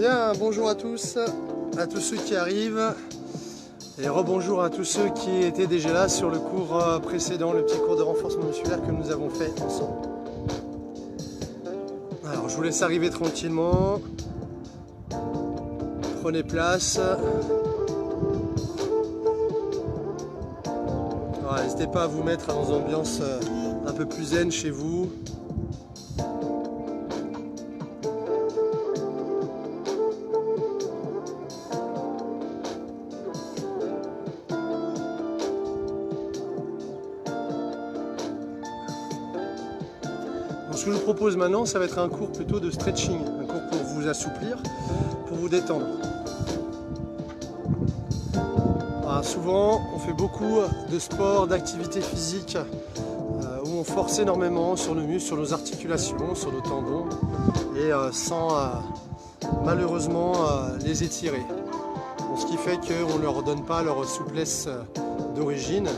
Bien, bonjour à tous ceux qui arrivent et rebonjour à tous ceux qui étaient déjà là sur le cours précédent, le petit cours de renforcement musculaire que nous avons fait ensemble. Alors je vous laisse arriver tranquillement, prenez place. N'hésitez pas à vous mettre dans une ambiance un peu plus zen chez vous. Donc, ce que je vous propose maintenant, ça va être un cours plutôt de stretching, un cours pour vous assouplir, pour vous détendre. Souvent, on fait beaucoup de sport, d'activités physiques où on force énormément sur nos muscles, sur nos articulations, sur nos tendons et sans malheureusement les étirer. Donc, ce qui fait qu'on ne leur donne pas leur souplesse d'origine,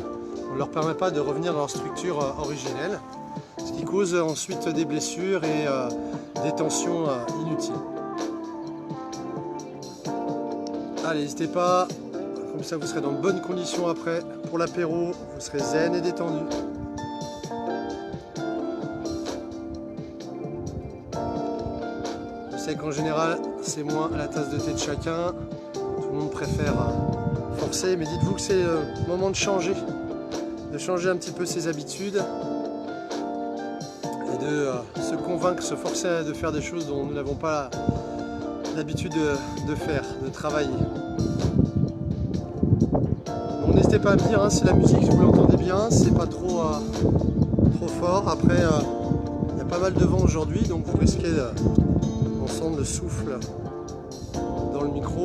on ne leur permet pas de revenir dans leur structure originelle, ce qui cause ensuite des blessures et des tensions inutiles. Allez, n'hésitez pas. Comme ça, vous serez dans de bonnes conditions après. Pour l'apéro, vous serez zen et détendu. Je sais qu'en général, c'est moins à la tasse de thé de chacun. Tout le monde préfère forcer, mais dites-vous que c'est le moment de changer un petit peu ses habitudes et de se convaincre, se forcer de faire des choses dont nous n'avons pas l'habitude de faire, de travailler. N'hésitez pas à me dire si la musique, vous l'entendez bien, c'est pas trop fort. Après, il y a pas mal de vent aujourd'hui, donc vous risquez d'entendre le souffle dans le micro.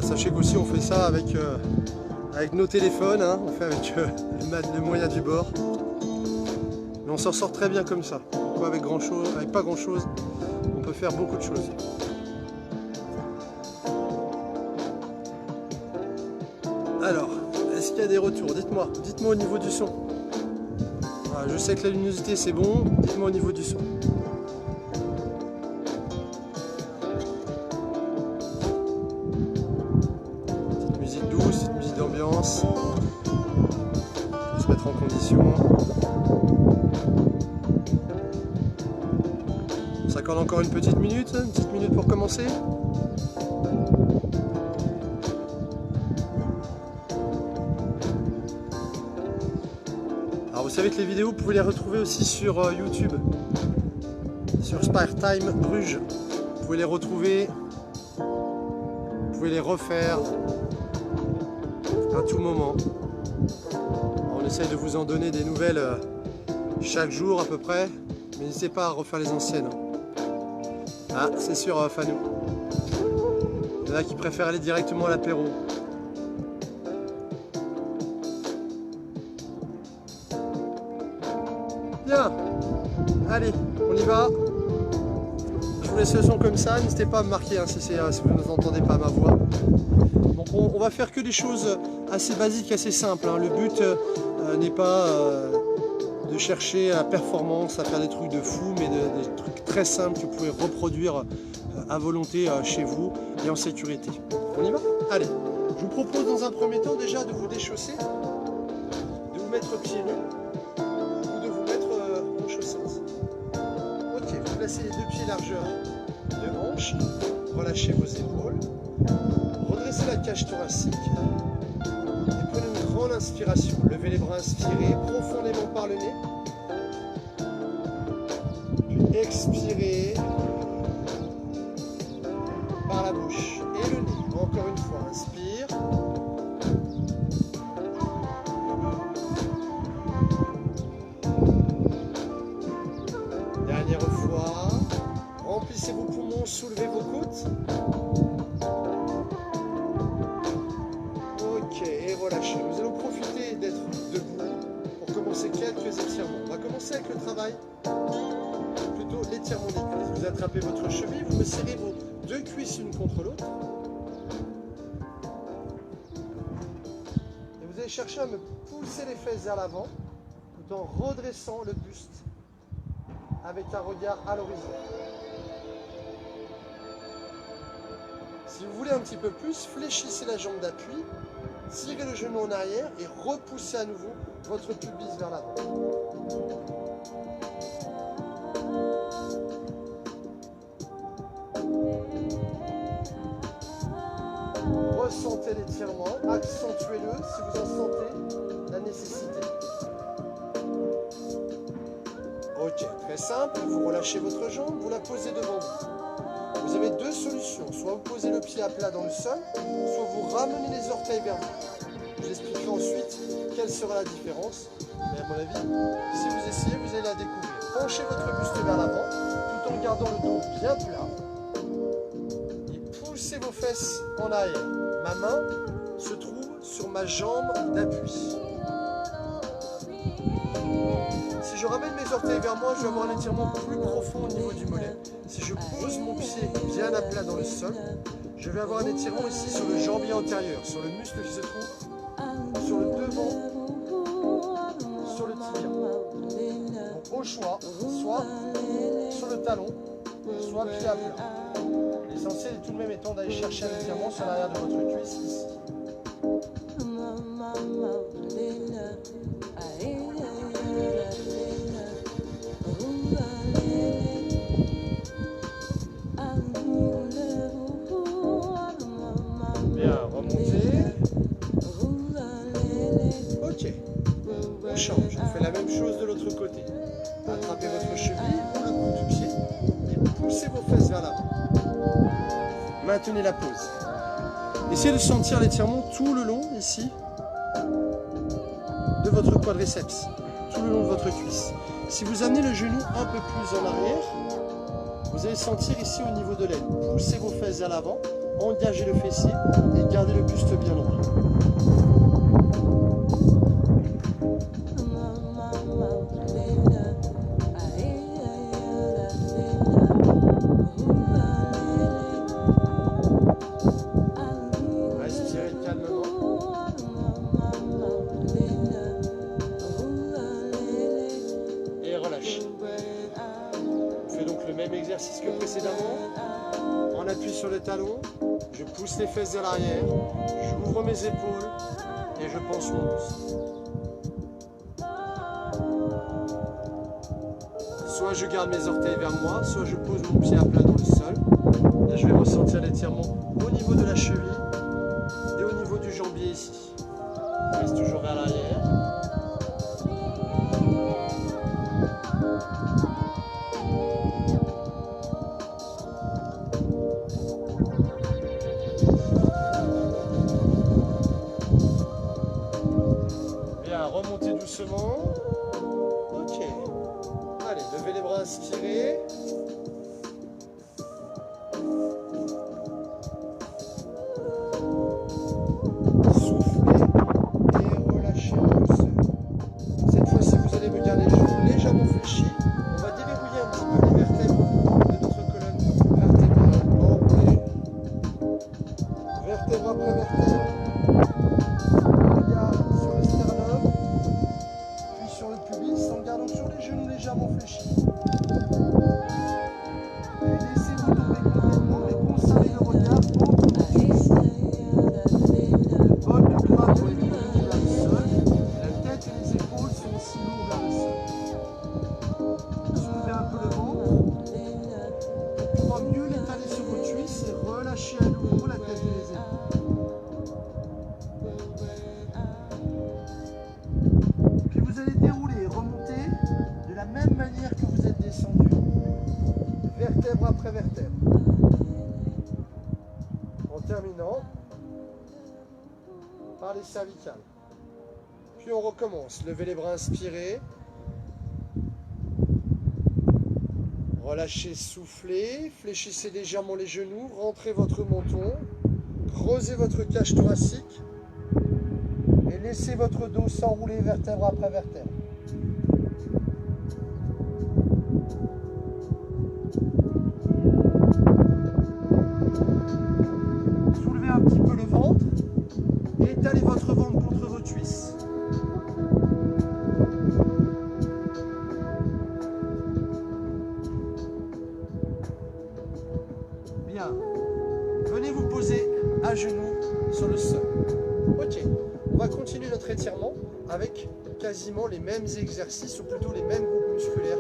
Sachez qu'aussi on fait ça avec nos téléphones, on fait avec le moyen du bord. Mais on s'en sort très bien comme ça. Donc, avec pas grand chose, on peut faire beaucoup de choses. Alors, est-ce qu'il y a des retours? Dites-moi au niveau du son. Je sais que la luminosité c'est bon, dites-moi au niveau du son. Petite musique douce, petite musique d'ambiance. On va se mettre en condition. On s'accorde encore une petite minute pour commencer. Alors vous savez que les vidéos, vous pouvez les retrouver aussi sur YouTube, sur Spare Time Bruges. Vous pouvez les retrouver, vous pouvez les refaire à tout moment. Alors, on essaye de vous en donner des nouvelles chaque jour à peu près, mais n'hésitez pas à refaire les anciennes. C'est sur Fanou. Il y en a qui préfèrent aller directement à l'apéro. Bien, allez, on y va. Je vous laisse le son comme ça, n'hésitez pas à me marquer si vous ne entendez pas ma voix. Donc on va faire que des choses assez basiques, assez simples. Le but n'est pas de chercher la performance, à faire des trucs de fou, mais des trucs très simples que vous pouvez reproduire à volonté chez vous et en sécurité. On y va? Allez, je vous propose dans un premier temps déjà de vous déchausser, de vous mettre pieds nus. Ok, vous placez les deux pieds largeur de hanche, relâchez vos épaules, redressez la cage thoracique et prenez une grande inspiration. Levez les bras, inspirez profondément par le nez, puis expirez par la bouche et le nez. Encore une fois, inspire. Dernière fois, remplissez vos poumons, soulevez vos côtes. Ok, et relâchez. Nous allons profiter d'être debout pour commencer quelques étirements. On va commencer avec le travail, plutôt l'étirement des cuisses. Vous attrapez votre cheville, vous me serrez vos deux cuisses l'une contre l'autre. Et vous allez chercher à me pousser les fesses vers l'avant, tout en redressant le buste avec un regard à l'horizon. Si vous voulez un petit peu plus, fléchissez la jambe d'appui, tirez le genou en arrière et repoussez à nouveau votre pubis vers l'avant. Ressentez l'étirement, accentuez-le si vous en sentez la nécessité. Ok, très simple, vous relâchez votre jambe, vous la posez devant vous. Vous avez deux solutions, soit vous posez le pied à plat dans le sol, soit vous ramenez les orteils vers vous. Je vous expliquerai ensuite quelle sera la différence. Mais à mon avis, si vous essayez, vous allez la découvrir. Penchez votre buste vers l'avant, tout en gardant le dos bien plat. Et poussez vos fesses en arrière. Ma main se trouve sur ma jambe d'appui. Si je ramène mes orteils vers moi, je vais avoir un étirement plus profond au niveau du mollet. Si je pose mon pied bien à plat dans le sol, je vais avoir un étirement ici sur le jambier antérieur, sur le muscle qui se trouve sur le devant, sur le tibia. Donc, au choix, soit sur le talon, soit pied à plat. L'essentiel est tout de même étant d'aller chercher un étirement sur l'arrière de votre cuisse ici. Bien, remontez. Ok. On change. On fait la même chose de l'autre côté. Attrapez votre cheville ou le bout du pied et poussez vos fesses vers l'avant. Maintenez la pose. Essayez de sentir l'étirement tout le long ici de votre quadriceps, tout le long de votre cuisse. Si vous amenez le genou un peu plus en arrière, vous allez sentir ici au niveau de l'aine. Poussez vos fesses vers l'avant, engagez le fessier et gardez le buste bien droit. Respirez calmement. Et relâchez. On fait donc le même exercice que précédemment. On appuie sur le talon, je pousse les fesses vers l'arrière, j'ouvre mes épaules et je penche mon buste. Soit je garde mes orteils vers moi, soit je pose mon pied à plat dans le sol. Là, je vais ressentir l'étirement au niveau de la cheville et au niveau du jambier ici. On reste toujours vers l'arrière. Bien, remontez doucement. Ok. Allez, levez les bras, inspirez. Soufflez et relâchez en douceur. Cette fois-ci, vous allez me garder les genoux légèrement fléchis. On va déverrouiller un petit peu les vertèbres de notre colonne vertébrale. Enroulez. Vertèbre après vertèbre. Regard sur le sternum, puis sur le pubis, en gardant sur les genoux légèrement fléchis. Et laissez-vous tomber complètement, mais conservez le regard entre vos cuisses. Le bol du crâne est lourd vers le sol, la tête et les épaules sont aussi lourds vers le sol. Soulevez un peu le ventre, pour mieux l'étaler sur vos cuisses et relâchez à nouveau la tête et les épaules. Puis vous allez dérouler et remonter de la même manière que vous êtes descendu, vertèbre après vertèbre. En terminant par les cervicales. Puis on recommence. Levez les bras, inspirez. Relâchez, soufflez. Fléchissez légèrement les genoux. Rentrez votre menton. Creusez votre cage thoracique. Et laissez votre dos s'enrouler vertèbre après vertèbre. Soulevez un petit peu le ventre. Étalez votre ventre contre vos cuisses. Bien. Venez vous poser genoux sur le sol. Ok, on va continuer notre étirement avec quasiment les mêmes exercices, ou plutôt les mêmes groupes musculaires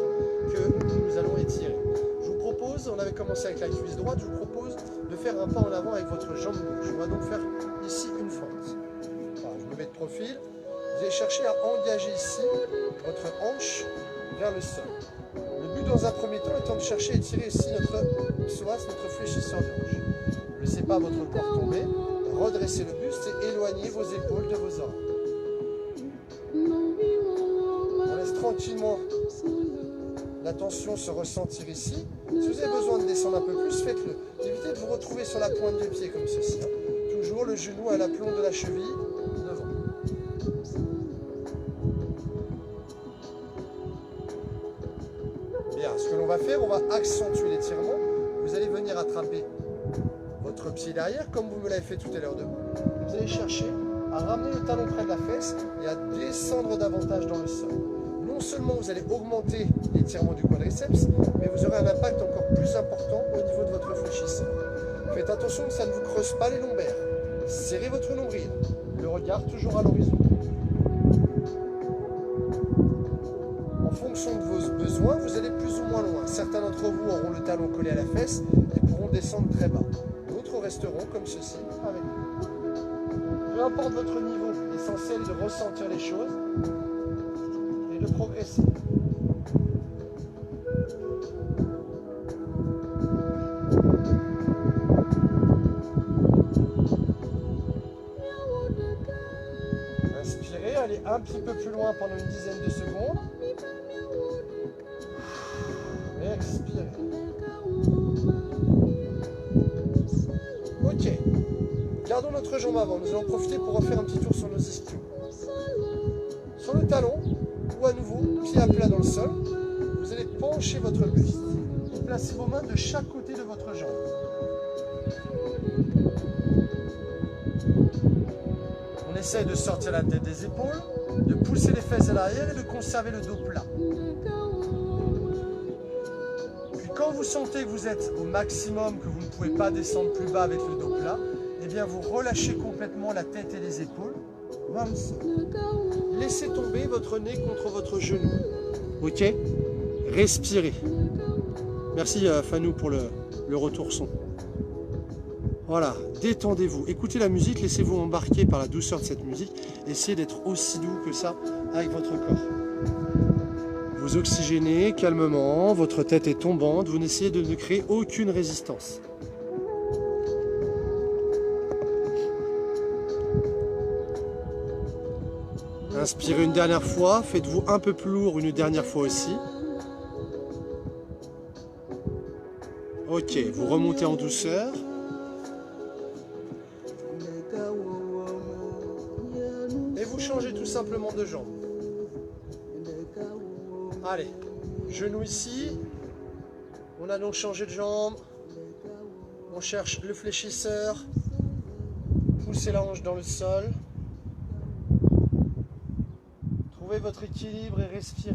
que nous allons étirer. Je vous propose, on avait commencé avec la cuisse droite, je vous propose de faire un pas en avant avec votre jambe gauche. On va donc faire ici une fente. Voilà, je me mets de profil. Vous allez chercher à engager ici votre hanche vers le sol. Le but dans un premier temps étant de chercher à étirer ici notre psoas, notre fléchisseur de hanche. Ne laissez pas votre corps tomber, redressez le buste et éloignez vos épaules de vos oreilles. On laisse tranquillement la tension se ressentir ici. Si vous avez besoin de descendre un peu plus, faites-le. Évitez de vous retrouver sur la pointe du pied comme ceci. Toujours le genou à l'aplomb de la cheville devant. Bien, ce que l'on va faire, on va accentuer l'étirement. Vous allez venir attraper votre pied derrière, comme vous me l'avez fait tout à l'heure debout. Vous allez chercher à ramener le talon près de la fesse et à descendre davantage dans le sol. Non seulement vous allez augmenter l'étirement du quadriceps, mais vous aurez un impact encore plus important au niveau de votre fléchisseur. Faites attention que ça ne vous creuse pas les lombaires. Serrez votre nombril, le regard toujours à l'horizon. En fonction de vos besoins, vous allez plus ou moins loin. Certains d'entre vous auront le talon collé à la fesse et pourront descendre très bas. D'autres resteront comme ceci avec vous. Peu importe votre niveau, l'essentiel est de ressentir les choses et de progresser. Inspirez, allez un petit peu plus loin pendant une dizaine de secondes. Expirez. Ok. Gardons notre jambe avant. Nous allons profiter pour refaire un petit tour sur nos ischios. Sur le talon, ou à nouveau, pied à plat dans le sol, vous allez pencher votre buste et placer vos mains de chaque côté de votre jambe. On essaye de sortir la tête des épaules, de pousser les fesses à l'arrière et de conserver le dos plat. Puis quand vous sentez que vous êtes au maximum, que vous ne pouvez pas descendre plus bas avec le dos plat, eh bien vous relâchez complètement la tête et les épaules. Laissez tomber votre nez contre votre genou. Ok? Respirez. Merci Fanou pour le retour son. Voilà, détendez-vous. Écoutez la musique, laissez-vous embarquer par la douceur de cette musique. Essayez d'être aussi doux que ça avec votre corps. Vous oxygénez calmement, votre tête est tombante, vous n'essayez de ne créer aucune résistance. Inspirez une dernière fois, faites-vous un peu plus lourd une dernière fois aussi. Ok, vous remontez en douceur. Et vous changez tout simplement de jambe. Allez, genou ici. On a donc changé de jambe. On cherche le fléchisseur. Poussez la hanche dans le sol. Trouvez votre équilibre et respirez.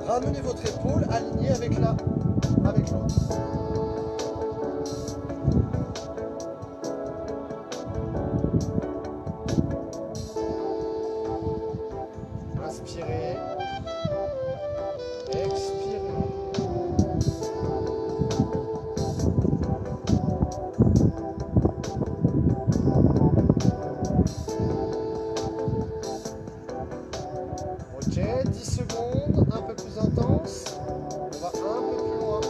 Ramenez votre épaule alignée avec l'autre. Inspirez. Expirez. Ok, 10 secondes, un peu plus intense. On va un peu plus loin.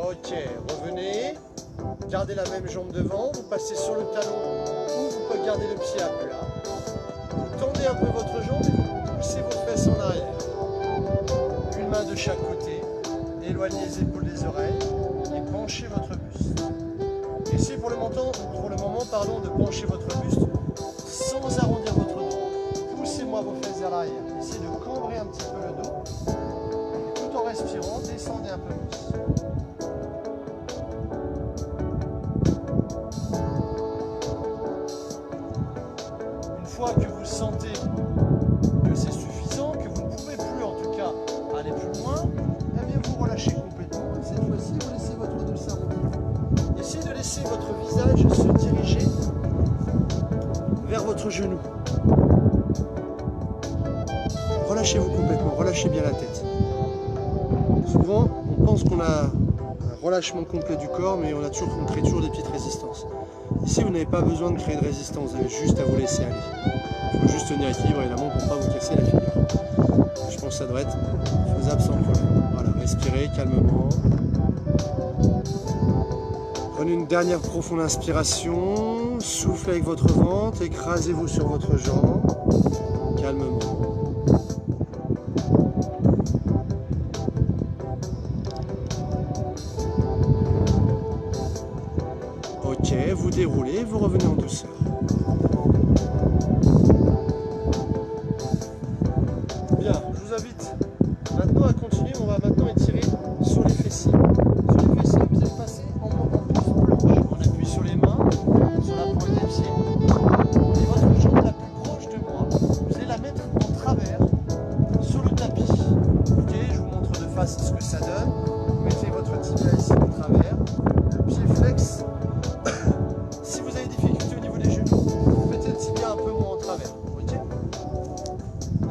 Ok, revenez. Gardez la même jambe devant. Vous passez sur le talon ou vous pouvez garder le pied à plat. Vous tendez un peu votre jambe et vous poussez vos fesses en arrière. de chaque côté, éloignez les épaules des oreilles et penchez votre buste. Essayez pour le moment, de pencher votre buste sans arrondir votre dos. Poussez-moi vos fesses vers l'arrière. Essayez de cambrer un petit peu le dos. Et tout en respirant, descendez un peu plus. Une fois que vous sentez que c'est suffisant, que vous ne pouvez plus en tout cas aller plus loin, eh bien vous relâchez complètement. Et cette fois-ci, vous laissez votre dos s'arrondir. Essayez de laisser votre visage se diriger vers votre genou. Relâchez-vous complètement, relâchez bien la tête. Souvent, on pense qu'on a un relâchement complet du corps, mais on crée toujours des petites résistances. Ici, vous n'avez pas besoin de créer de résistance, vous avez juste à vous laisser aller. Il faut juste tenir équilibre évidemment pour ne pas vous casser la figure. Je pense que ça devrait être faisable sans problème. Voilà, respirez calmement. Prenez une dernière profonde inspiration, soufflez avec votre ventre, écrasez-vous sur votre jambe, calmement. Ok, vous déroulez, vous revenez en douceur. Bien, je vous invite maintenant à continuer, on va maintenant étirer sur les fessiers. Sur les fessiers, vous allez passer en pouce planche. On appuie sur les mains, sur la pointe des pieds. Et votre jambe la plus proche de moi, vous allez la mettre en travers sur le tapis. Ok, je vous montre de face ce que ça donne. Vous mettez votre tibia ici en travers, le pied flex. Si vous avez des difficultés au niveau des genoux, vous mettez le tibia un peu moins en travers. Okay,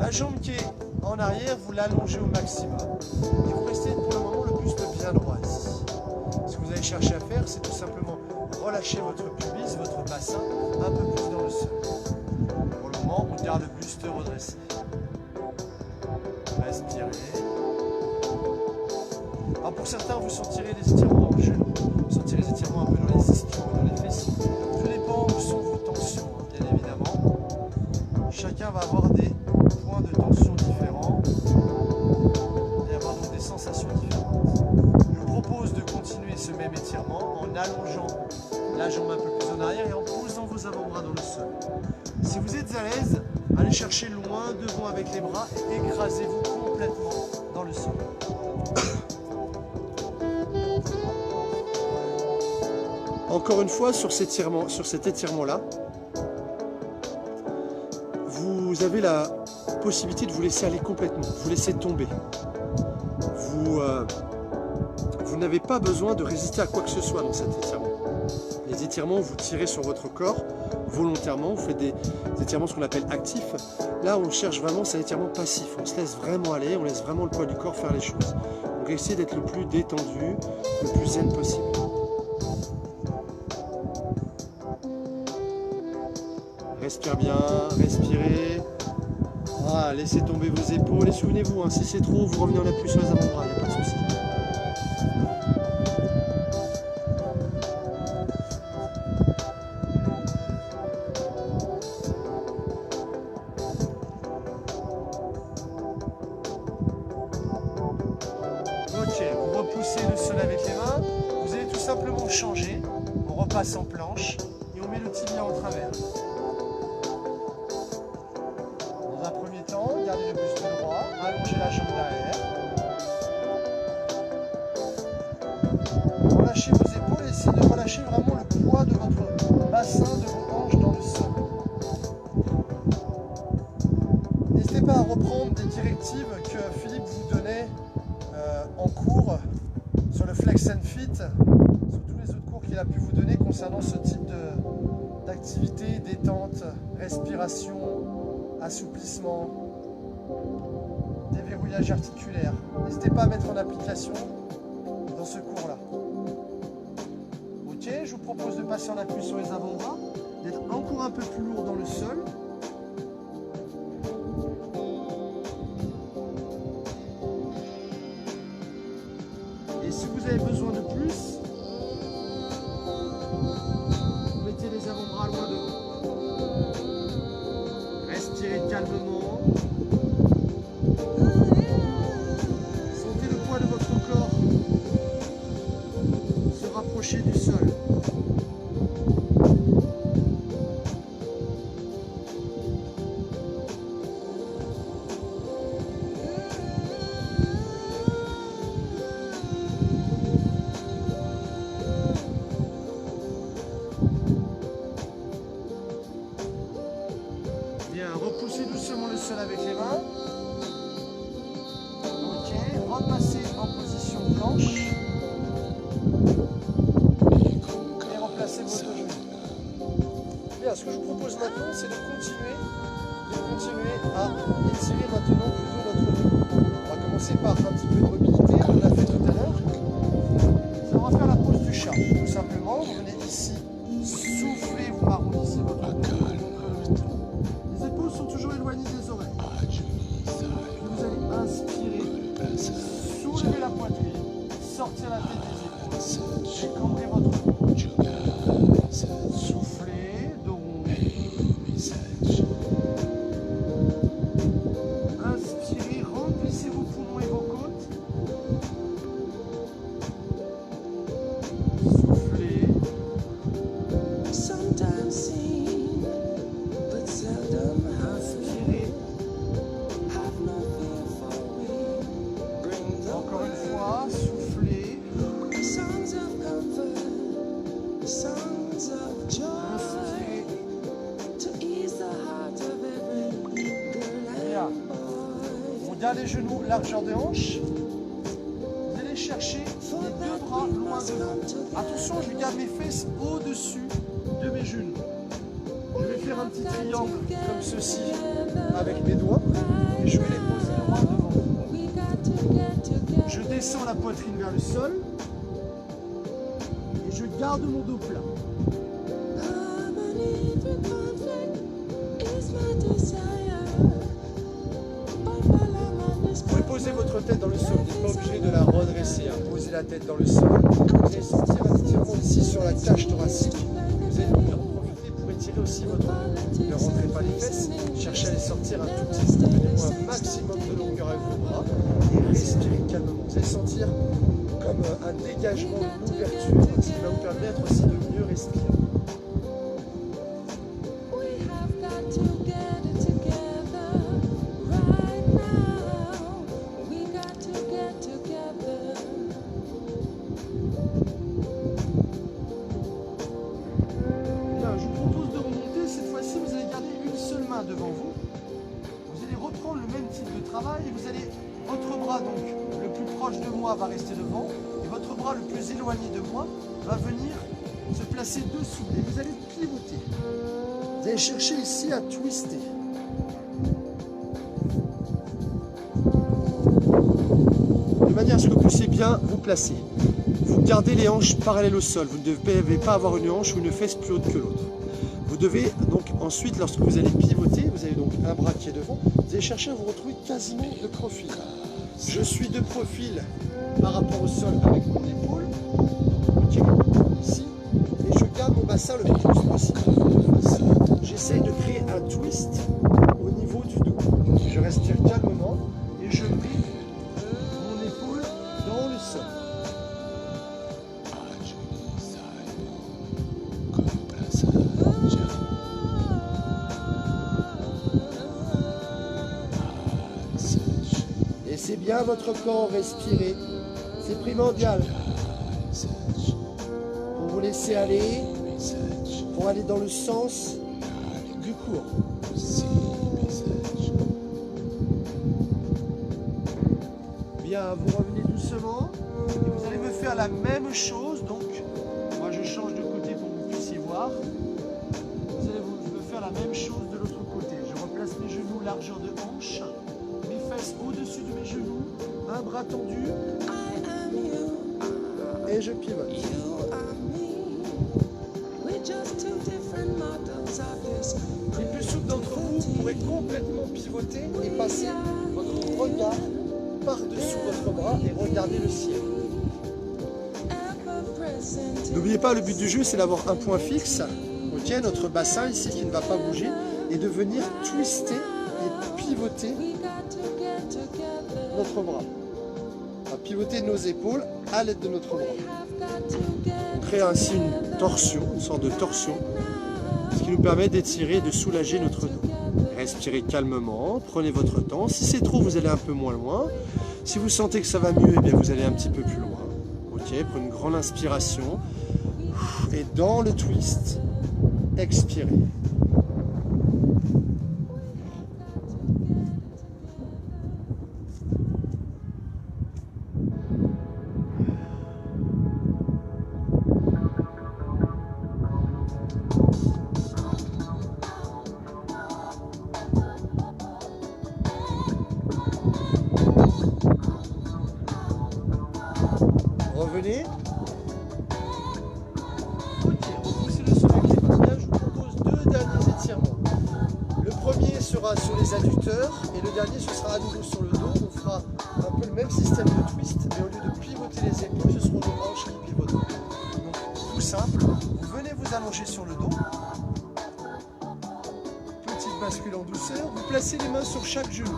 la jambe qui est en arrière, vous l'allongez au maximum. Et vous restez pour le moment le buste bien droit ici. Ce que vous allez chercher à faire, c'est tout simplement relâcher votre pubis, votre bassin, un peu plus dans le sol. Pour le moment, on garde le buste redressé. Respirez. Alors pour certains, vous sentirez des étirements dans le genou, vous sentirez des étirements un peu dans les ischios, dans les fessiers. Tout dépend où sont vos tensions, bien évidemment. Chacun va avoir des points de tension différents et avoir donc des sensations différentes. Je vous propose de continuer ce même étirement en allongeant la jambe un peu plus en arrière et en posant vos avant-bras dans le sol. Si vous êtes à l'aise, allez chercher loin devant avec les bras et écrasez-vous complètement dans le sol. Encore une fois, sur cet étirement-là, vous avez la possibilité de vous laisser aller complètement, vous laisser tomber. Vous n'avez pas besoin de résister à quoi que ce soit dans cet étirement. Les étirements, vous tirez sur votre corps volontairement, vous faites des étirements ce qu'on appelle actifs. Là, on cherche vraiment, c'est un étirement passif. On se laisse vraiment aller, on laisse vraiment le poids du corps faire les choses. Donc essayez d'être le plus détendu, le plus zen possible. Respire bien, respirez. Voilà, laissez tomber vos épaules et souvenez-vous, hein, si c'est trop, vous revenez en appui sur les avant-bras, il n'y a pas de souci. Ok, vous repoussez le sol avec les mains, vous allez tout simplement changer, on repasse en planche et on met le tibia en travers. Dans un premier temps, gardez le buste droit, allongez la jambe derrière. Relâchez vos épaules et essayez de relâcher vraiment le poids de votre bassin, de vos hanches dans le sol. N'hésitez pas à reprendre des directives que Philippe vous donnait en cours sur le Flex and Fit, sur tous les autres cours qu'il a pu vous donner concernant ce type d'activité, détente, respiration, assouplissement, déverrouillage articulaire. N'hésitez pas à mettre en application dans ce cours-là. Ok, je vous propose de passer en appui sur les avant-bras, d'être encore un peu plus lourd dans le sol. Et si vous avez besoin de plus, mettez les avant-bras loin devant. Respirez calmement. sol avec les mains. Ok, repassez en position planche. Et replacez votre genou. Bien, ce que je vous propose maintenant, c'est de continuer à étirer maintenant plutôt votre dos. On va commencer par un petit peu de mobilité, on l'a fait tout à l'heure. On va faire la pose du chat. Tout simplement, vous venez ici, soufflez, vous arrondissez votre dos. Les épaules sont toujours éloignées des oreilles. Vous allez inspirer, soulever la poitrine, sortir la tête des épaules, décambrer votre dos. Soufflez, dos rond. Inspirez, remplissez vos poumons et vos côtes. Soufflez. Inspirez. Encore une fois, soufflez. Inspirez. Bien. On garde les genoux largeur de hanche. Vous allez chercher les deux bras loin devant. Attention, je garde mes fesses au-dessus de mes genoux. Je vais faire un petit triangle comme ceci avec mes doigts et je vais les poser loin devant. Je descends la poitrine vers le sol et je garde mon dos plat. Vous pouvez poser votre tête dans le sol, vous n'êtes pas obligé de la redresser. Posez la tête dans le sol. Vous allez sentir un étirement ici sur la cage thoracique. Vous allez en profiter pour étirer aussi votre dos. Ne rentrez pas les fesses, cherchez à les sortir un tout petit peu. Donnez-moi un maximum de longueur avec vos bras et respirez calmement. Vous allez sentir comme un dégagement, une ouverture, ce qui va vous permettre aussi de mieux respirer. Devant vous, vous allez reprendre le même type de travail et vous allez, votre bras donc le plus proche de moi va rester devant et votre bras le plus éloigné de moi va venir se placer dessous et vous allez pivoter. Vous allez chercher ici à twister. De manière à ce que vous puissiez bien vous placer. Vous gardez les hanches parallèles au sol, vous ne devez pas avoir une hanche ou une fesse plus haute que l'autre. Vous devez donc ensuite, lorsque vous allez pivoter, vous avez donc un bras qui est devant, vous allez chercher à vous retrouver quasiment de profil. Je suis de profil par rapport au sol avec mon épaule, okay, ici, et je garde mon bassin le plus possible. J'essaye de créer un twist au niveau du dos. Je respire calmement et je mets mon épaule dans le sol. Laissez bien votre corps respirer, c'est primordial pour vous laisser aller, pour aller dans le sens du cours. Bien, vous revenez doucement et vous allez me faire la même chose, donc moi je change de côté pour que vous puissiez voir. Vous allez me faire la même chose de l'autre côté. Je replace mes genoux largeur de hanche. Au-dessus de mes genoux, un bras tendu et je pivote. Les plus souples d'entre vous pourraient complètement pivoter et passer votre regard par-dessous votre bras et regarder le ciel. N'oubliez pas, le but du jeu, c'est d'avoir un point fixe, okay, notre bassin ici qui ne va pas bouger, et de venir twister et pivoter notre bras. On va pivoter nos épaules à l'aide de notre bras. On crée ainsi une torsion, une sorte de torsion, ce qui nous permet d'étirer et de soulager notre dos. Respirez calmement, prenez votre temps. Si c'est trop, vous allez un peu moins loin. Si vous sentez que ça va mieux, eh bien vous allez un petit peu plus loin. Ok, prenez une grande inspiration. Et dans le twist, expirez. Reprenez. Ok, repoussez-le sur la clé. Bien, je vous propose deux derniers étirements. Le premier sera sur les adducteurs et le dernier ce sera à nouveau sur le dos. On fera un peu le même système de twist, mais au lieu de pivoter les épaules, ce seront les hanches qui pivoteront. Donc tout simple, vous venez vous allonger sur le dos. Petite bascule en douceur, vous placez les mains sur chaque genou.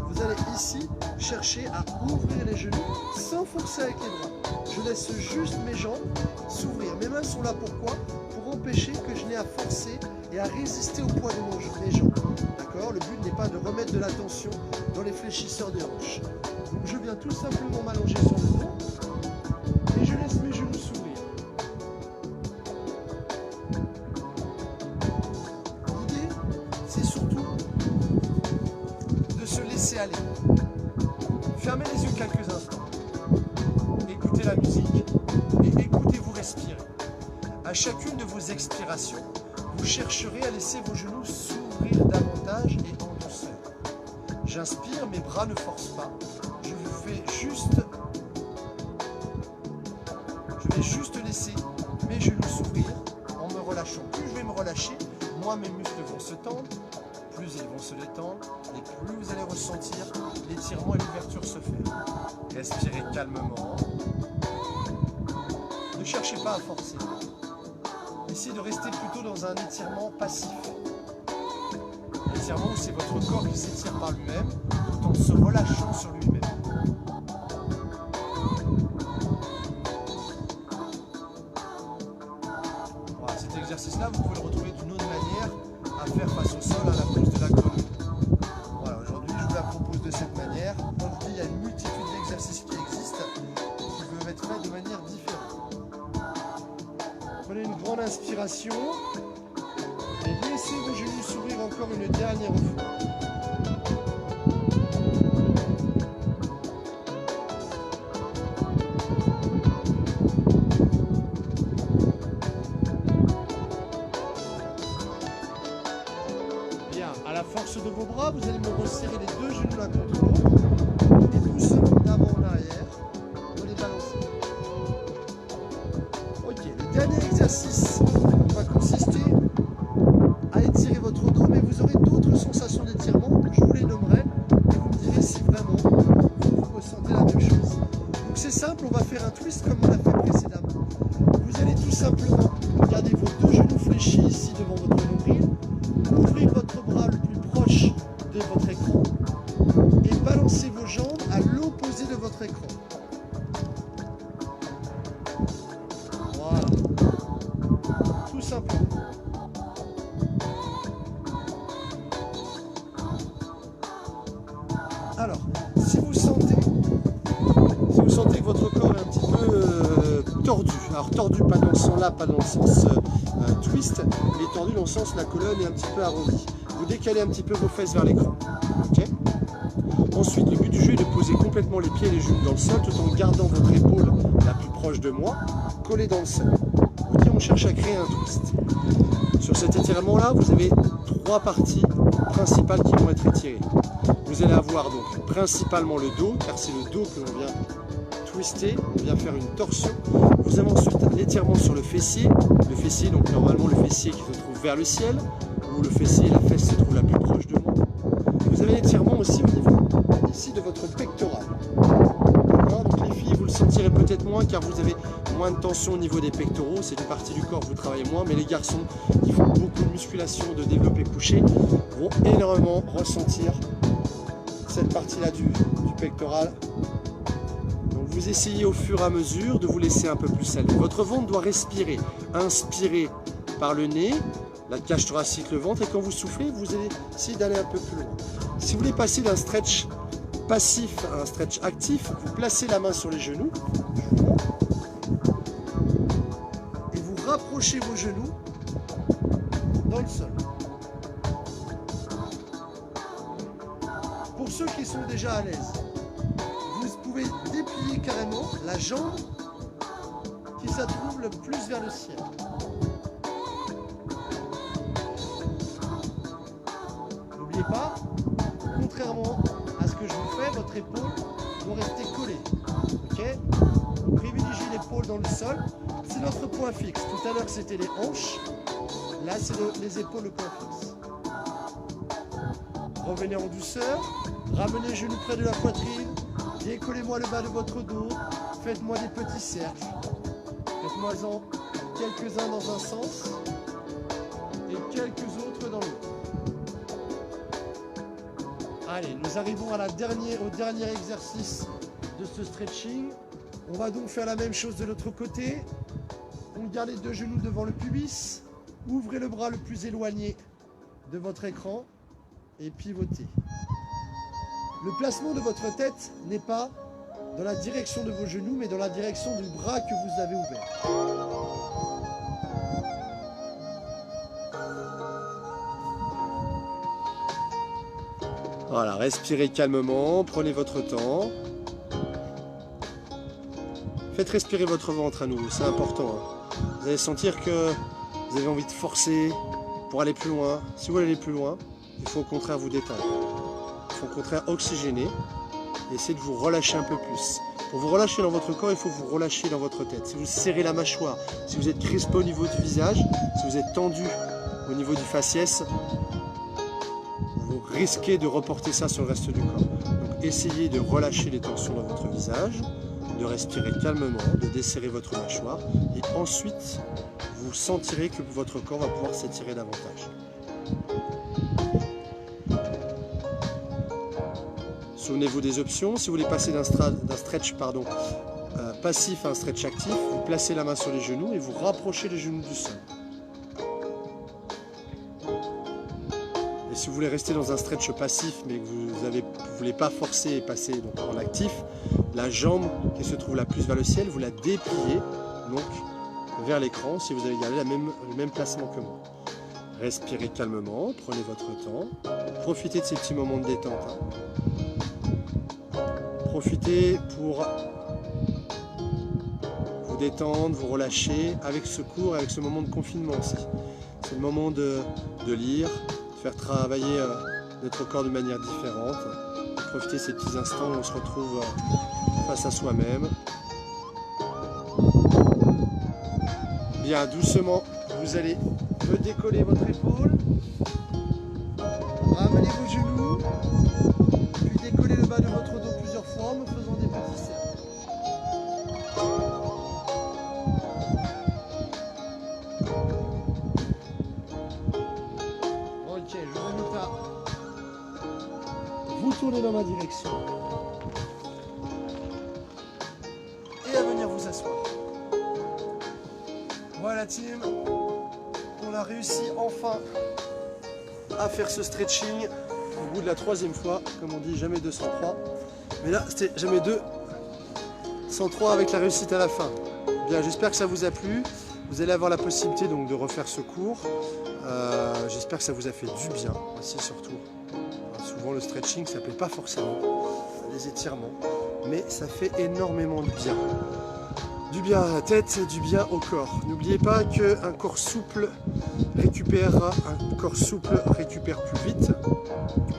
Vous allez ici chercher à ouvrir les genoux sans forcer avec les bras. Je laisse juste mes jambes s'ouvrir. Mes mains sont là pourquoi? Pour empêcher que je n'ai à forcer et à résister au poids de mes jambes. D'accord? Le but n'est pas de remettre de la tension dans les fléchisseurs des hanches. Donc je viens tout simplement m'allonger sur le dos et je laisse mes genoux s'ouvrir. L'idée, c'est surtout de se laisser aller. Fermez les yeux quelques instants. Écoutez la musique et écoutez-vous respirer. À chacune de vos expirations, vous chercherez à laisser vos genoux s'ouvrir davantage et en douceur. J'inspire, mes bras ne forcent pas. Je vais juste laisser mes genoux s'ouvrir en me relâchant. Plus je vais me relâcher, moins mes muscles vont se tendre, plus ils vont se détendre et plus vous allez ressentir l'étirement et l'ouverture se faire. Respirez calmement. Ne cherchez pas à forcer. Essayez de rester plutôt dans un étirement passif. L'étirement où c'est votre corps qui s'étire par lui-même tout en se relâchant sur lui-même. Voilà, cet exercice-là, vous pouvez le retrouver d'une autre manière à faire face au sol à la pose de la grenouille. Voilà, aujourd'hui, je vous la propose de cette manière. Comme je dis, il y a une multitude d'exercices qui existent qui peuvent être faits de manière différente. Prenez une grande inspiration et laissez vos genoux s'ouvrir encore une dernière fois. Bien, à la force de vos bras, vous allez me resserrer les deux genoux l'un contre l'autre et doucement d'avant en arrière, vous les balancer. Ok, le dernier exercice va consister à étirer votre dos, mais vous aurez d'autres sensations d'étirement, je vous les nommerai, et vous me direz si vraiment vous ressentez la même chose. Donc c'est simple, on va faire un twist comme on l'a fait précédemment. Vous allez tout simplement garder vos deux genoux fléchis ici devant votre nombril, ouvrir votre bras le plus proche de votre écran, et balancer vos jambes à l'opposé de votre écran. Voilà. Tout simplement. Alors, si vous sentez que votre corps est un petit peu tordu, alors tordu pas dans le sens là, pas dans le sens twist, mais tordu dans le sens la colonne est un petit peu arrondie. Vous décalez un petit peu vos fesses vers l'écran. Okay. Ensuite, le but du jeu est de poser complètement les pieds et les genoux dans le sol tout en gardant votre épaule la plus proche de moi, collée dans le sol. Ok, on cherche à créer un twist. Sur cet étirement-là, vous avez trois parties principales qui vont être étirées. Vous allez avoir donc principalement le dos, car c'est le dos que l'on vient twister, on vient faire une torsion. Vous avez ensuite l'étirement sur le fessier, donc normalement le fessier qui se trouve vers le ciel, ou le fessier, la fesse se trouve la plus proche de moi. Vous avez l'étirement aussi au niveau ici de votre pectoral. Donc les filles, vous le sentirez peut-être moins car vous avez moins de tension au niveau des pectoraux, c'est une partie du corps que vous travaillez moins, mais les garçons qui font beaucoup de musculation, de développé couché, vont énormément ressentir cette partie-là du pectoral. Donc vous essayez au fur et à mesure de vous laisser un peu plus aller. Votre ventre doit respirer, inspirer par le nez, la cage thoracique, le ventre, et quand vous soufflez, vous allez essayer d'aller un peu plus loin. Si vous voulez passer d'un stretch passif à un stretch actif, vous placez la main sur les genoux, et vous rapprochez vos genoux dans le sol. Pour ceux qui sont déjà à l'aise, vous pouvez déplier carrément la jambe qui se trouve le plus vers le ciel. N'oubliez pas, contrairement à ce que je vous fais, votre épaule doit rester collée. Ok ? Donc privilégiez l'épaule dans le sol. C'est notre point fixe. Tout à l'heure c'était les hanches. Là c'est les épaules le point fixe. Revenez en douceur. Ramenez les genoux près de la poitrine. Décollez-moi le bas de votre dos. Faites-moi des petits cercles. Faites-moi-en quelques-uns dans un sens et quelques autres dans l'autre. Allez, nous arrivons au dernier exercice de ce stretching. On va donc faire la même chose de l'autre côté. On garde les deux genoux devant le pubis. Ouvrez le bras le plus éloigné de votre écran et pivotez. Le placement de votre tête n'est pas dans la direction de vos genoux, mais dans la direction du bras que vous avez ouvert. Voilà, respirez calmement, prenez votre temps. Faites respirer votre ventre à nouveau, c'est important. Vous allez sentir que vous avez envie de forcer pour aller plus loin. Si vous voulez aller plus loin, il faut au contraire vous détendre. Il faut au contraire oxygéner et essayer de vous relâcher un peu plus. Pour vous relâcher dans votre corps, il faut vous relâcher dans votre tête. Si vous serrez la mâchoire, si vous êtes crispé au niveau du visage, si vous êtes tendu au niveau du faciès, vous risquez de reporter ça sur le reste du corps. Donc essayez de relâcher les tensions dans votre visage, de respirer calmement, de desserrer votre mâchoire et ensuite vous sentirez que votre corps va pouvoir s'étirer davantage. Souvenez-vous des options. Si vous voulez passer d'un stretch passif à un stretch actif, vous placez la main sur les genoux et vous rapprochez les genoux du sol. Et si vous voulez rester dans un stretch passif mais que vous ne voulez pas forcer et passer donc en actif, la jambe qui se trouve la plus vers le ciel, vous la dépliez donc vers l'écran si vous avez gardé le même placement que moi. Respirez calmement, prenez votre temps, profitez de ces petits moments de détente. Profitez pour vous détendre, vous relâcher avec ce cours, avec ce moment de confinement aussi. C'est le moment de lire, de faire travailler notre corps de manière différente. Profitez de ces petits instants où on se retrouve face à soi-même. Bien, doucement, vous allez redécoller votre épaule. Ramenez vos genoux. Puis décollez le bas de votre dos plusieurs fois en me faisant des petits cercles. Ok, je vous invite à vous tourner dans ma direction et à venir vous asseoir. Voilà team, on a réussi enfin à faire ce stretching au bout de la 3e fois, comme on dit, jamais 203. Mais là, c'était jamais 203 avec la réussite à la fin. Bien, j'espère que ça vous a plu. Vous allez avoir la possibilité donc de refaire ce cours. J'espère que ça vous a fait du bien aussi surtout. Souvent le stretching, ça ne plaît pas forcément, les étirements, mais ça fait énormément de bien. Du bien à la tête, du bien au corps. N'oubliez pas qu'un corps souple récupère plus vite,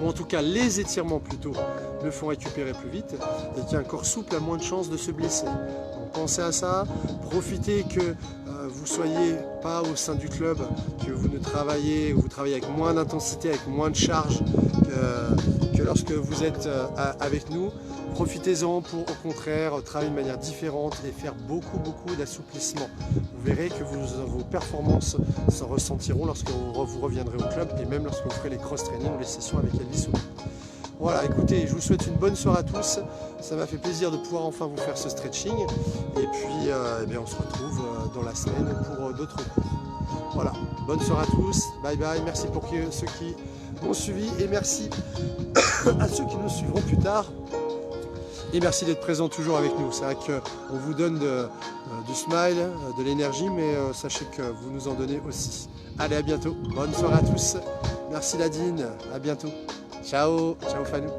ou en tout cas les étirements plutôt le font récupérer plus vite, et qu'un corps souple a moins de chances de se blesser. Donc pensez à ça, profitez que vous soyez pas au sein du club, que vous travaillez avec moins d'intensité, avec moins de charge que lorsque vous êtes avec nous. Profitez-en pour au contraire travailler de manière différente et faire beaucoup d'assouplissement. Vous verrez que vos performances s'en ressentiront lorsque vous reviendrez au club et même lorsque vous ferez les cross-training ou les sessions avec Elvis Soulou. Voilà, écoutez, je vous souhaite une bonne soirée à tous. Ça m'a fait plaisir de pouvoir enfin vous faire ce stretching. Et puis, eh bien, on se retrouve dans la semaine pour d'autres cours. Voilà, bonne soirée à tous. Bye bye. Merci pour ceux qui m'ont suivi et merci à ceux qui nous suivront plus tard. Et merci d'être présent toujours avec nous. C'est vrai qu'on vous donne du smile, de l'énergie, mais sachez que vous nous en donnez aussi. Allez, à bientôt. Bonne soirée à tous. Merci Nadine. À bientôt. Ciao. Ciao Fanou.